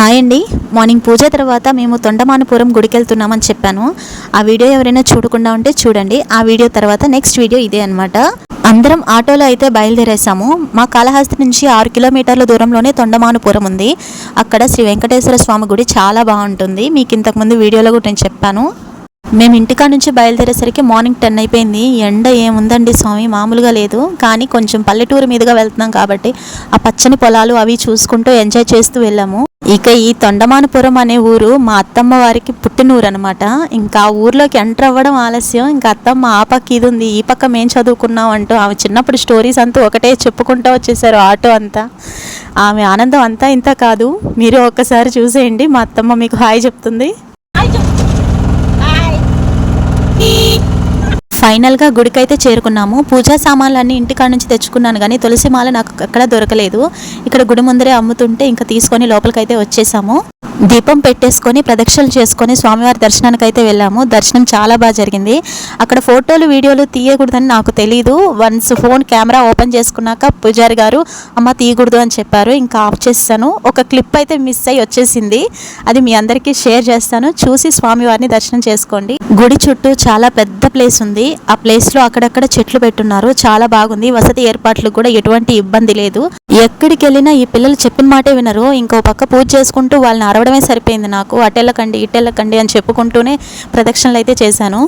Hi అండి. Morning పూజ తర్వాత మేము తొండమానపురం గుడికి వెళ్తున్నామని చెప్పాను. ఆ వీడియో ఎవరైనా చూడకుండా ఉంటే చూడండి. ఆ వీడియో తర్వాత నెక్స్ట్ వీడియో ఇదే అనమాట. అందరం ఆటోలో అయితే బయలుదేరేసాము. మా కాళహస్తి నుంచి 6 కిలోమీటర్ల దూరంలోనే తొండమానపురం ఉంది. అక్కడ శ్రీ వెంకటేశ్వర స్వామి గుడి చాలా బాగుంటుంది. మీకు ఇంతకుముందు వీడియోలో కూడా నేను చెప్పాను. మేము ఇంటికా నుంచి బయలుదేరేసరికి మార్నింగ్ 10 అయిపోయింది. ఎండ ఏముందండి స్వామి, మామూలుగా లేదు. కానీ కొంచెం పల్లెటూరు మీదుగా వెళ్తున్నాం కాబట్టి ఆ పచ్చని పొలాలు అవి చూసుకుంటూ ఎంజాయ్ చేస్తూ వెళ్ళాము. ఇక ఈ తొండమానపురం అనే ఊరు మా అత్తమ్మ వారికి పుట్టినూరు అనమాట. ఇంకా ఆ ఊర్లోకి ఎంటర్ అవ్వడం ఆలస్యం. ఇంకా అత్తమ్మ ఆ పక్క ఇది ఉంది, ఈ పక్క మేము చదువుకున్నాం అంటూ ఆమె చిన్నప్పుడు స్టోరీస్ అంతా ఒకటే చెప్పుకుంటూ వచ్చేసారు ఆటో అంతా. ఆమె ఆనందం అంతా ఇంత కాదు, మీరు ఒక్కసారి చూసేయండి. మా అత్తమ్మ మీకు హాయ్ చెప్తుంది. ఫైనల్గా గుడికైతే చేరుకున్నాము. పూజా సామాన్లన్నీ ఇంటికాడ నుంచి తెచ్చుకున్నాను, కానీ తులసి మాల నాకు ఎక్కడ దొరకలేదు. ఇక్కడ గుడి ముందరే అమ్ముతుంటే ఇంకా తీసుకొని లోపలికైతే వచ్చేసాము. దీపం పెట్టేసుకొని ప్రదక్షిణలు చేసుకొని స్వామివారి దర్శనానికి అయితే వెళ్ళాము. దర్శనం చాలా బాగా జరిగింది. అక్కడ ఫోటోలు వీడియోలు తీయకూడదని నాకు తెలీదు. వన్స్ ఫోన్ కెమెరా ఓపెన్ చేసుకున్నాక పూజారి గారు అమ్మ తీయకూడదు అని చెప్పారు. ఇంకా ఆఫ్ చేస్తాను. ఒక క్లిప్ అయితే మిస్ అయ్యి వచ్చేసింది, అది మీ అందరికీ షేర్ చేస్తాను. చూసి స్వామివారిని దర్శనం చేసుకోండి. గుడి చుట్టూ చాలా పెద్ద ప్లేస్ ఉంది. ఆ ప్లేస్లో అక్కడక్కడ చెట్లు పెట్టున్నారు, చాలా బాగుంది. వసతి ఏర్పాట్లు కూడా ఎటువంటి ఇబ్బంది లేదు. ఎక్కడికి వెళ్ళినా ఈ పిల్లలు చెప్పిన మాటే వినరు. ఇంకో పక్క పూజ చేసుకుంటూ వాళ్ళని అరవడమే సరిపోయింది నాకు. అటెళ్ళకండి ఇటెళ్ళకండి అని చెప్పుకుంటూనే ప్రదక్షిణలు అయితే చేశాను.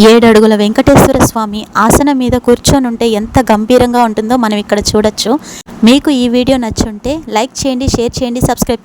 7 అడుగుల వెంకటేశ్వర స్వామి ఆసనం మీద కూర్చొని ఉంటే ఎంత గంభీరంగా ఉంటుందో మనం ఇక్కడ చూడొచ్చు. మీకు ఈ వీడియో నచ్చుంటే లైక్ చేయండి, షేర్ చేయండి, సబ్స్క్రైబ్